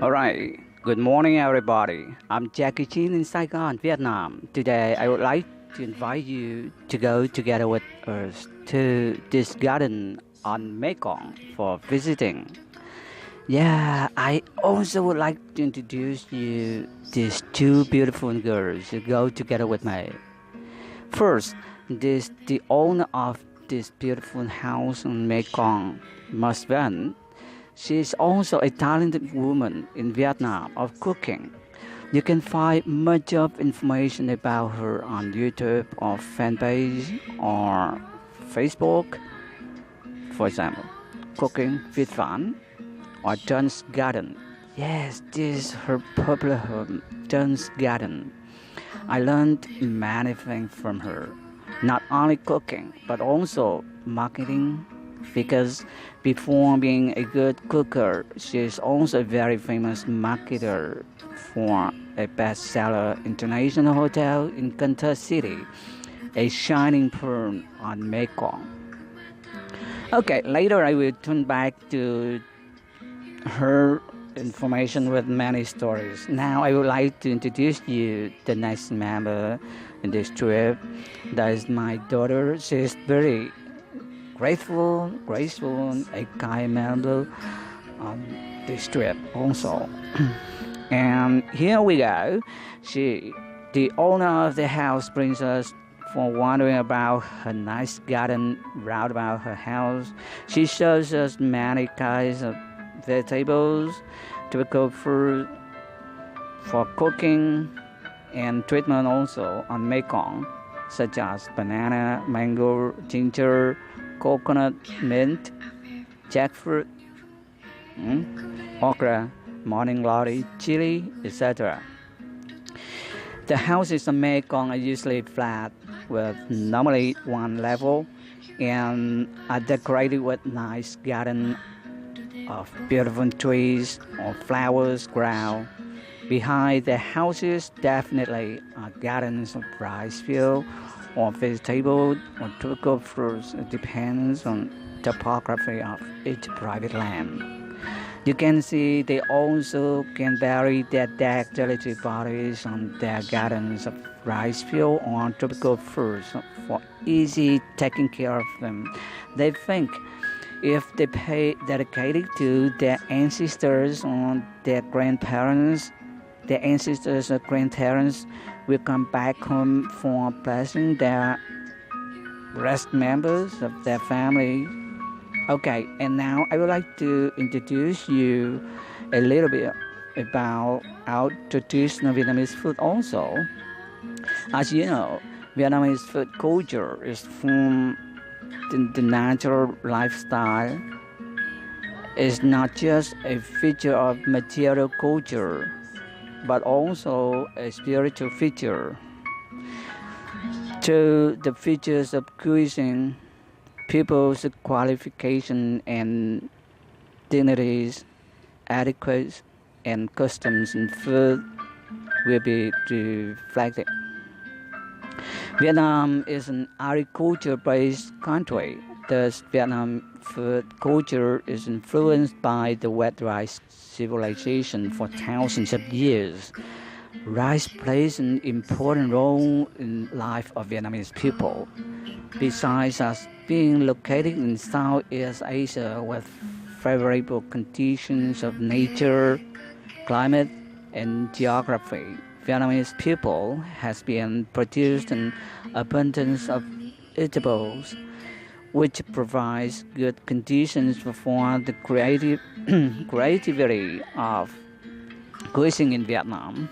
All right. Good morning, everybody. I'm Jacky Jin in Saigon, Vietnam. Today, I would like to invite you to go together with us to this garden on Mekong for visiting. Yeah, I also would like to introduce you these two beautiful girls who go together with me. First, this the owner of this beautiful house on Mekong, Mas Van. She is also a talented woman in Vietnam of cooking. You can find much of information about her on YouTube or fanpage or Facebook. For example, cooking with Van or John's Garden. Yes, this is her popular home, John's Garden. I learned many things from her, not only cooking but also marketing. Because before being a good cooker, she is also a very famous marketer for a bestseller international hotel in Kansas City, a shining pearl on Mekong. Okay, later I will turn back to her information with many stories. Now I would like to introduce you the next member in this trip. That is my daughter. She is very graceful, a kind member on this trip also. And here we go. The owner of the house, brings us for wandering about her nice garden round about her house. She shows us many kinds of vegetables, typical fruit for cooking and treatment also on Mekong, such as banana, mango, ginger, coconut, mint, jackfruit, okra, morning glory, chili, etc. The houses on Mekong are usually flat with normally one level and are decorated with nice garden of beautiful trees or flowers ground. Behind the houses definitely are gardens of rice field or vegetable or tropical fruits. It depends on topography of each private land. You can see they also can bury their dead bodies on their gardens of rice field or tropical fruits for easy taking care of them. They think if they pay dedicated to their ancestors or their ancestors or grandparents will come back home for blessing their rest members of their family. Okay, and now I would like to introduce you a little bit about our traditional Vietnamese food also. As you know, Vietnamese food culture is from the natural lifestyle. It's not just a feature of material culture, but also a spiritual feature. To the features of cuisine, people's qualification and dignities, etiquette, and customs in food will be reflected. Vietnam is an agriculture-based country. Thus, Vietnam food culture is influenced by the wet rice civilization for thousands of years. Rice plays an important role in life of Vietnamese people. Besides us being located in Southeast Asia with favorable conditions of nature, climate, and geography, Vietnamese people has been produced an abundance of eatables, which provides good conditions for the creativity of cuisine in Vietnam.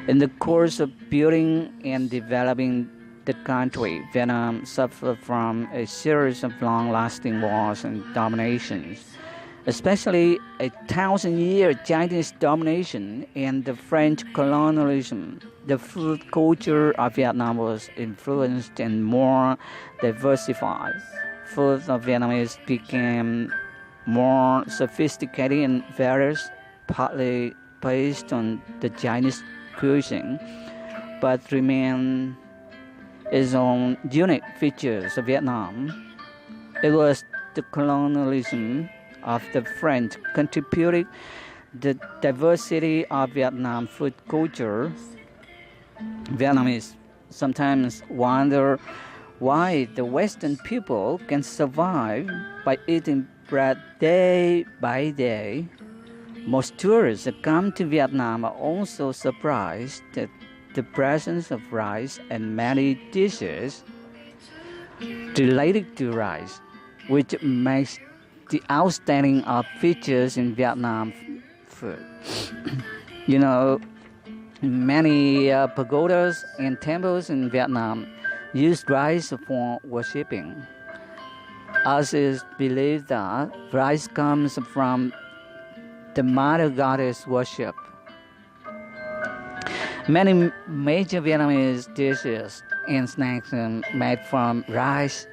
In the course of building and developing the country, Vietnam suffered from a series of long-lasting wars and dominations, especially a thousand-year Chinese domination and the French colonialism. The food culture of Vietnam was influenced and more diversified. Food of Vietnamese became more sophisticated and various, partly based on the Chinese cuisine, but remain its own unique features of Vietnam. It was the colonialism of the French contributed the diversity of Vietnam food culture. Vietnamese sometimes wonder why the Western people can survive by eating bread day by day. Most tourists that come to Vietnam are also surprised at the presence of rice and many dishes related to rice, which makes the outstanding of features in Vietnam food. You know, many pagodas and temples in Vietnam use rice for worshipping, as is believed that rice comes from the mother goddess worship. Many major Vietnamese dishes and snacks are made from rice,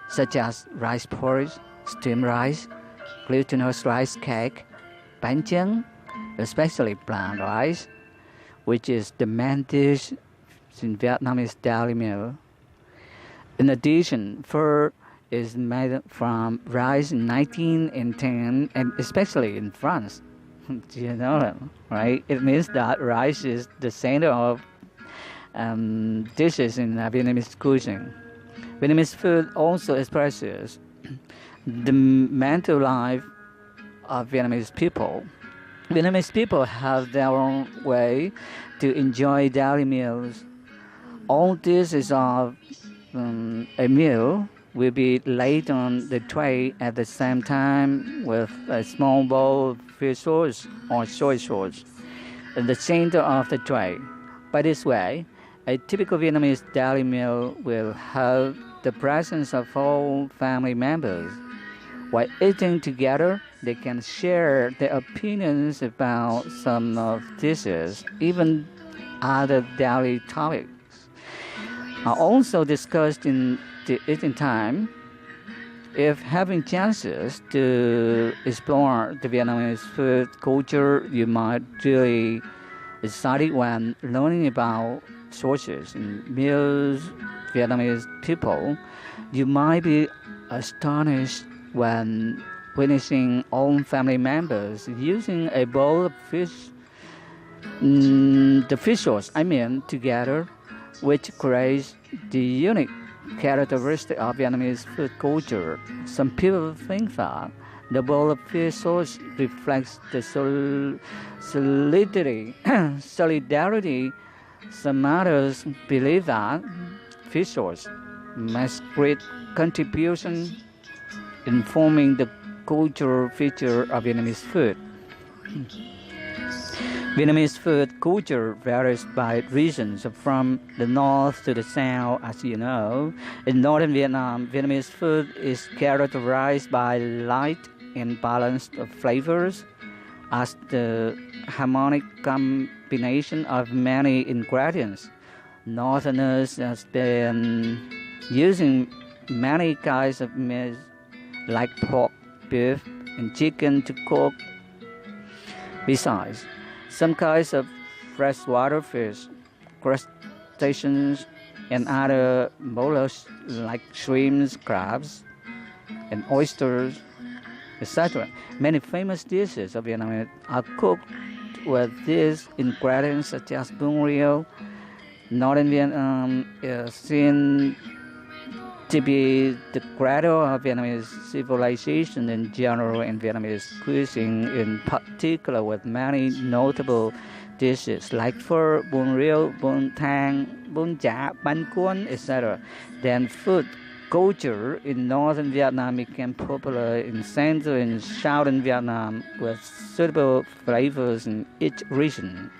such as rice porridge, steamed rice, glutinous rice cake, bánh chưng, especially brown rice, which is the main dish in Vietnamese daily meal. In addition, pho is made from rice in 1910, and especially in France. Do you know that, right? It means that rice is the center of dishes in Vietnamese cuisine. Vietnamese food also expresses the mental life of Vietnamese people. Vietnamese people have their own way to enjoy daily meals. All dishes of a meal will be laid on the tray at the same time with a small bowl of fish sauce or soy sauce in the center of the tray. By this way, a typical Vietnamese daily meal will have the presence of all family members. While eating together, they can share their opinions about some of dishes, even other daily topics are also discussed in the eating time. If having chances to explore the Vietnamese food culture, you might really excited when learning about sources and meals Vietnamese people. You might be astonished when witnessing own family members using a bowl of fish, the fish sauce, together, which creates the unique characteristic of Vietnamese food culture. Some people think that the bowl of fish sauce reflects the solidarity. Some others believe that fish sauce makes great contribution in forming the cultural feature of Vietnamese food. Vietnamese food culture varies by regions from the north to the south, as you know. In northern Vietnam, Vietnamese food is characterized by light and balanced flavors as the harmonic combination of many ingredients. Northerners have been using many kinds of meat like pork, beef, and chicken to cook. Besides, some kinds of freshwater fish, crustaceans, and other mollusks like shrimps, crabs, and oysters, etc. Many famous dishes of Vietnam are cooked with these ingredients, such as bún riêu. Northern Vietnam is seen to be the cradle of Vietnamese civilization in general and Vietnamese cuisine in particular, with many notable dishes like phở, bún riêu, bún thang, bún chả, bánh cuốn, etc. Then food culture in northern Vietnam became popular in central and southern Vietnam with suitable flavors in each region.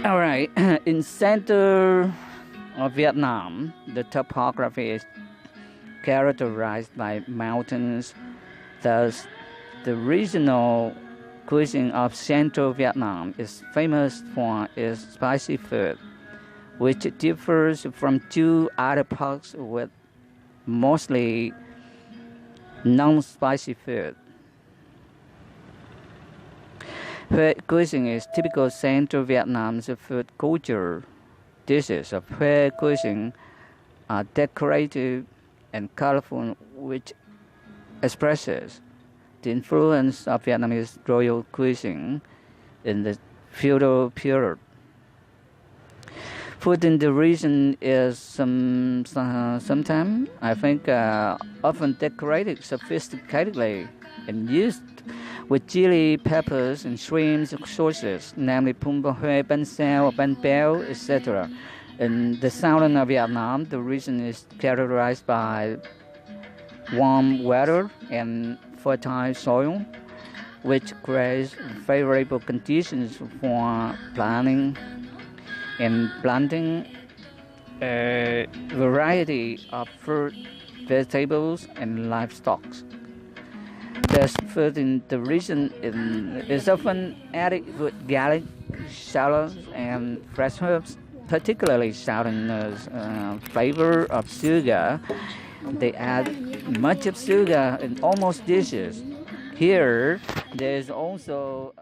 All right, in center of Vietnam, the topography is characterized by mountains. Thus, the regional cuisine of central Vietnam is famous for its spicy food, which differs from two other parts with mostly non-spicy food. Pho cuisine is typical central Vietnam's food culture. Dishes of Pho cuisine are decorative and colorful, which expresses the influence of Vietnamese royal cuisine in the feudal period. Food in the region is sometimes, I think, often decorated sophisticatedly and used with chili, peppers, and shrimp sauces, namely pum bò huê, bánh xèo, bánh béo, etc. In the southern of Vietnam, the region is characterized by warm weather and fertile soil, which creates favorable conditions for planting a variety of fruit, vegetables, and livestock. The food in the region is often added with garlic, shallots, and fresh herbs, particularly southerners' flavor of sugar. They add much of sugar in almost dishes. Here, there is also